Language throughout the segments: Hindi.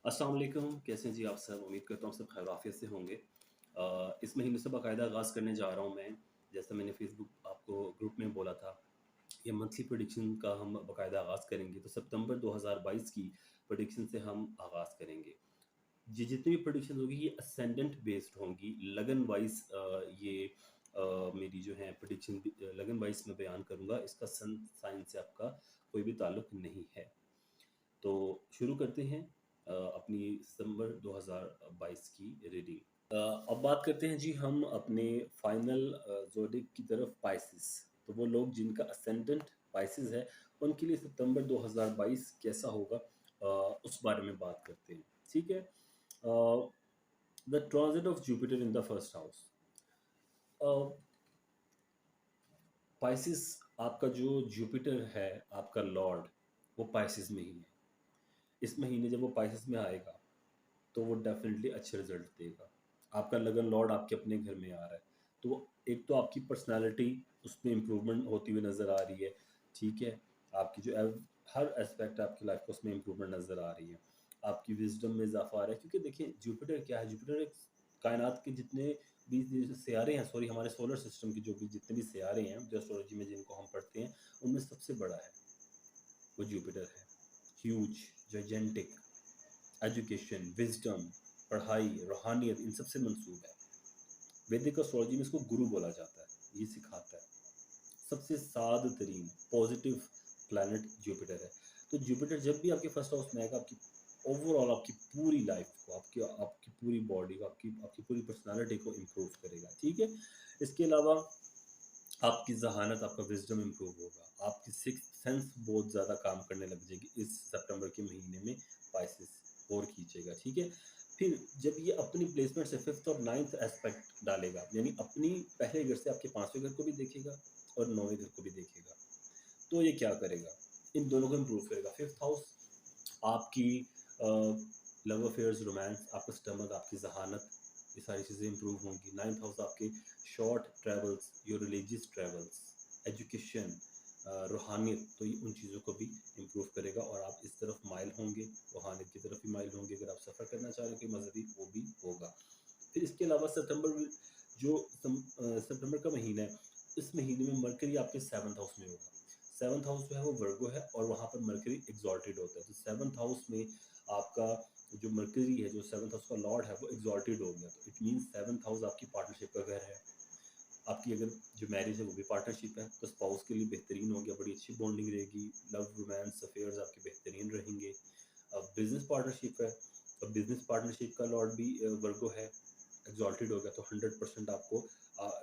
अस्सलाम वालेकुम, कैसे हैं जी आप सब? उम्मीद करता हूँ सब खैर आफ़ियत से होंगे। इस महीने से बाकायदा आगाज़ करने जा रहा हूँ मैं, जैसा मैंने फ़ेसबुक आपको ग्रुप में बोला था, ये मंथली प्रेडिक्शन का हम बाकायदा आगाज़ करेंगे। तो सितंबर 2022 की प्रेडिक्शन से हम आगाज़ करेंगे। जी, जितनी भी प्रेडिक्शन होगी ये असेंडेंट बेस्ड होंगी, लगन वाइज़ ये मेरी जो है प्रेडिक्शन लगन वाइज़ मैं बयान करूँगा, इसका सन साइन से आपका कोई भी ताल्लुक नहीं है। तो शुरू करते हैं अपनी सितंबर 2022 की रीडिंग। अब बात करते हैं जी हम अपने फाइनल ज़ोडिएक की तरफ पाइसेस। तो वो लोग जिनका असेंडेंट पाइसेस है, उनके लिए सितंबर 2022 कैसा होगा उस बारे में बात करते हैं। ठीक है? The transit of Jupiter in the first house. Pisces आपका जो जुपिटर है, आपका लॉर्ड, वो पाइसेस में ही है। इस महीने जब वो पाइसेस में आएगा तो वो डेफिनेटली अच्छे रिजल्ट देगा। आपका लगन लॉर्ड आपके अपने घर में आ रहा है, तो एक तो आपकी पर्सनैलिटी उसमें इम्प्रूवमेंट होती हुई नज़र आ रही है, ठीक है? आपकी जो हर एस्पेक्ट आपकी लाइफ का उसमें इम्प्रूवमेंट नज़र आ रही है। आपकी विज़डम में इज़ाफ़ा आ रहा है क्योंकि देखिए जुपिटर क्या है? जुपिटर एक कायनात के जितने भी सियारे हैं, सॉरी हमारे सोलर सिस्टम के जो भी जितने भी सियारे हैं, जो एस्ट्रोलॉजी में जिनको हम पढ़ते हैं, उनमें सबसे बड़ा है, वो जुपिटर है। ह्यूज, जाइजेंटिक, एजुकेशन, विज़डम, पढ़ाई, रूहानियत इन सब से मंसूब है। वैदिक एस्ट्रोलॉजी में इसको गुरु बोला जाता है, ये सिखाता है। सबसे साद तरीन पॉजिटिव प्लैनेट जुपिटर है। तो जुपिटर जब भी आपके फर्स्ट हाउस में आएगा, आपकी ओवरऑल आपकी पूरी लाइफ को, आपकी आपकी पूरी बॉडी को, आपकी आपकी पूरी पर्सनैलिटी को इम्प्रूव करेगा, ठीक है? इसके अलावा आपकी ज़हानत, आपका विज़डम इम्प्रूव होगा। आपकी सिक्स्थ सेंस बहुत ज़्यादा काम करने लग जाएगी इस सितंबर के महीने में पाइसेस और खींचेगा, ठीक है? फिर जब ये अपनी प्लेसमेंट से 5th और 9th एस्पेक्ट डालेगा, यानी अपनी पहले घर से आपके 5वें घर को भी देखेगा और 9वें घर को भी देखेगा। तो ये क्या करेगा? इन दोनों को इम्प्रूव करेगा। 5th हाउस आपकी अ, लव अफेयर्स, रोमांस, आपका स्टमक, आपकी ज़हानत, ये सारी चीज़ें इम्प्रूव होंगी। 9th हाउस आपके short travels, your religious travels, education, रूहानियत, तो ये उन चीज़ों को भी इम्प्रूव करेगा और आप इस तरफ माइल होंगे, रूहानियत की तरफ भी माइल होंगे। अगर आप सफ़र करना चाह रहे हैं कोई मज़हबी, वो भी होगा। फिर इसके अलावा सितंबर का महीना है, इस महीने में मरकरी आपके 7th हाउस में होगा। 7th हाउस जो है वो वर्गो है और वहाँ पर मरकरी एग्ज़ॉल्टेड होता है। तो 7th हाउस में आपका जो मरकरी है, जो 7th हाउस का लॉर्ड है, वो एग्ज़ॉल्टेड हो गया। तो इट मीन्स 7th हाउस आपकी पार्टनरशिप का घर है। आपकी अगर जो मैरिज है वो भी पार्टनरशिप है, तो स्पाउस के लिए बेहतरीन हो गया, बड़ी अच्छी बॉन्डिंग रहेगी, लव, रोमांस, अफेयर्स आपके बेहतरीन रहेंगे। अब बिज़नेस पार्टनरशिप है, तो बिज़नेस पार्टनरशिप का लॉर्ड भी वर्गो है, एग्ज़ॉल्टेड हो गया, तो 100% आपको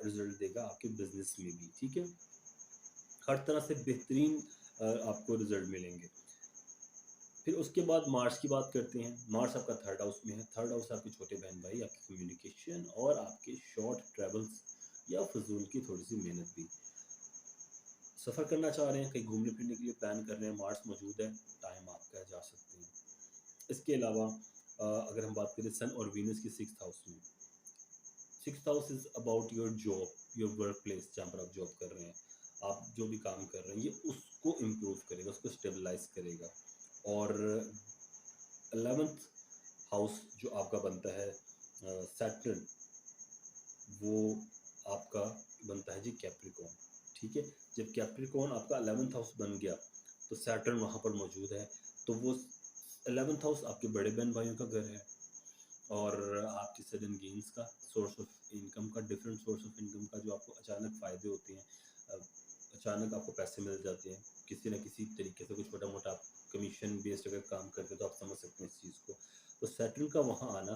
रिज़ल्ट देगा आपके बिज़नेस में भी, ठीक है? हर तरह से बेहतरीन आपको रिज़ल्ट मिलेंगे। फिर उसके बाद मार्स की बात करते हैं। मार्स आपका 3rd हाउस में है। 3rd हाउस आपके छोटे बहन-भाई, आपकी कम्युनिकेशन और आपके शॉर्ट ट्रैवल्स या फ़िज़ूल की थोड़ी-सी मेहनत भी। सफ़र करना चाह रहे हैं, कहीं घूमने-फिरने के लिए प्लान कर रहे हैं, मार्स मौजूद है, टाइम आपका है, जा सकते हैं। इसके अलावा अगर हम बात करें सन और वीनस की 6th हाउस में, 6th house is about your job, your work place, जहाँ पर आप जॉब कर रहे हैं। आप जो भी काम कर रहे हैं, ये उसको इम्प्रूव करेगा, उसको स्टेबलाइज़ करेगा। और 11th हाउस जो आपका बनता है सैटर्न, वो आपका बनता है जी कैप्रिकॉर्न, ठीक है? जब कैप्रिकॉर्न आपका 11th हाउस बन गया, तो सैटर्न वहाँ पर मौजूद है, तो वो 11th हाउस आपके बड़े बहन-भाइयों का घर है और आपकी सडन गेन्स का, सोर्स ऑफ इनकम का, डिफरेंट सोर्स ऑफ इनकम का, जो आपको अचानक फ़ायदे होते हैं। अचानक आपको पैसे मिल जाते हैं, किसी न किसी तरीके से, कुछ छोटा-मोटा आप कमीशन बेस्ड अगर काम करते हैं, तो आप समझ सकते हैं इस चीज़ को। तो सैटर्न का वहाँ आना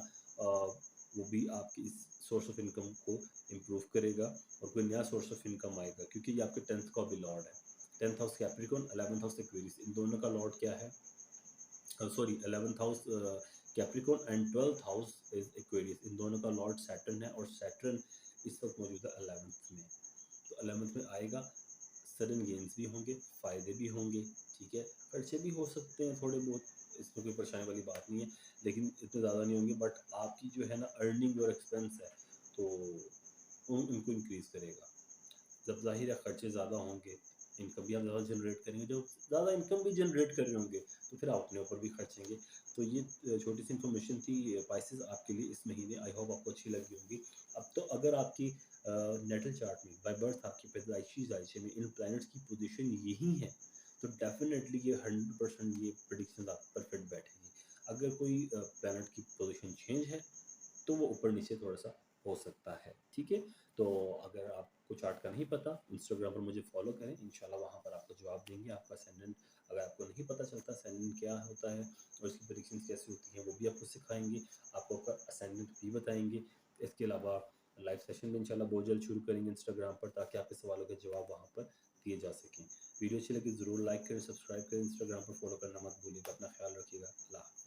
वो भी आपकी इस सोर्स ऑफ इनकम को इम्प्रूव करेगा और कोई नया सोर्स ऑफ इनकम आएगा क्योंकि ये आपके 10th का भी लॉर्ड है। 10th house Capricorn, 11th house Aquarius, इन दोनों का लॉर्ड क्या है? Sorry 11th house Capricorn and 12th house is Aquarius, इन दोनों का लॉर्ड सैटर्न है और सैटर्न इस वक्त मौजूद है 11th में। तो 11th में आएगा, सडन गेन्स भी होंगे, फ़ायदे भी होंगे, ठीक है? खर्चे भी हो सकते हैं थोड़े बहुत, इसमें कोई परेशानी वाली बात नहीं है, लेकिन इतने ज़्यादा नहीं होंगे। बट आपकी जो है ना अर्निंग और एक्सपेंस है, तो उनको इंक्रीज़ करेगा। जब ज़ाहिर है खर्चे ज़्यादा होंगे, इनकम भी आप ज़्यादा जनरेट करेंगे, जो ज़्यादा इनकम भी जनरेट कर रहे होंगे तो फिर आप अपने ऊपर भी खर्चेंगे। तो ये छोटी सी इन्फॉर्मेशन थी पाइसेस आपके लिए इस महीने, आई होप आपको अच्छी लगी होगी। अब तो अगर आपकी नेटल चार्ट में बाय बर्थ आपकी पैदाइशी जायचे में इन प्लैनेट्स की पोजीशन यही है, तो डेफिनेटली ये 100% ये प्रेडिक्शन आप परफेक्ट बैठेगी। अगर कोई प्लैनेट की पोजीशन चेंज है तो वो ऊपर नीचे थोड़ा सा हो सकता है, ठीक है। तो अगर आपको चार्ट का नहीं पता, इंस्टाग्राम पर मुझे फॉलो करें, इंशाल्लाह वहाँ पर आपको जवाब देंगे। आपका असेंडेंट अगर आपको नहीं पता चलता असेंडेंट क्या होता है और इसकी प्रेडिक्शन कैसे होती है, वो भी आपको सिखाएंगे, आपको आपका असेंडेंट भी बताएंगे। इसके अलावा लाइव सेशन भी इंशाल्लाह बहुत जल्द शुरू करेंगे इंस्टाग्राम पर, ताकि आपके सवालों के जवाब वहाँ पर दिए जा सकें। वीडियो अच्छी लगी ज़रूर लाइक करें, सब्सक्राइब करें, इंस्टाग्राम पर फॉलो करना मत भूलिएगा। अपना ख्याल रखिएगा। अल्लाह।